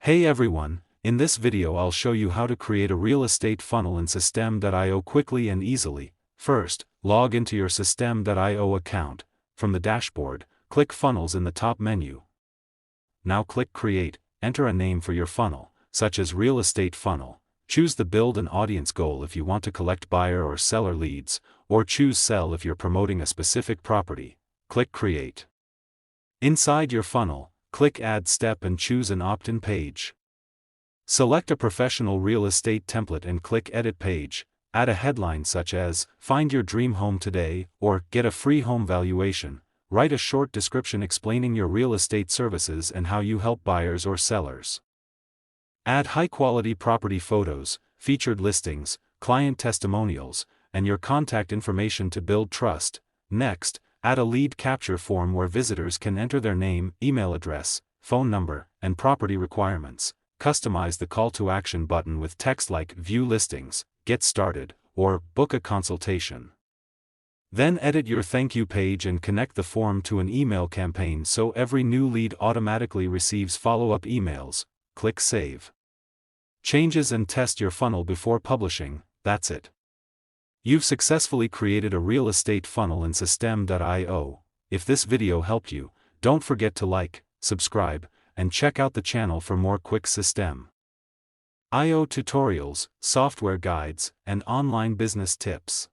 Hey everyone, in this video I'll show you how to create a real estate funnel in Systemeio quickly and easily. First, log into your Systemeio account. From the dashboard, click Funnels in the top menu. Now click Create, enter a name for your funnel, such as Real Estate Funnel. Choose the Build an Audience goal if you want to collect buyer or seller leads, or choose Sell if you're promoting a specific property. Click Create. Inside your funnel, click Add Step and choose an opt-in page. Select a professional real estate template and click Edit Page. Add a headline such as, Find your dream home today, or Get a free home valuation. Write a short description explaining your real estate services and how you help buyers or sellers. Add high-quality property photos, featured listings, client testimonials, and your contact information to build trust. Next, add a lead capture form where visitors can enter their name, email address, phone number, and property requirements. Customize the call to action button with text like View Listings, Get Started, or Book a Consultation. Then edit your thank you page and connect the form to an email campaign so every new lead automatically receives follow-up emails. Click Save. Changes and test your funnel before publishing. That's it. You've successfully created a real estate funnel in Systemeio. If this video helped you, don't forget to like, subscribe, and check out the channel for more quick Systemeio tutorials, software guides, and online business tips.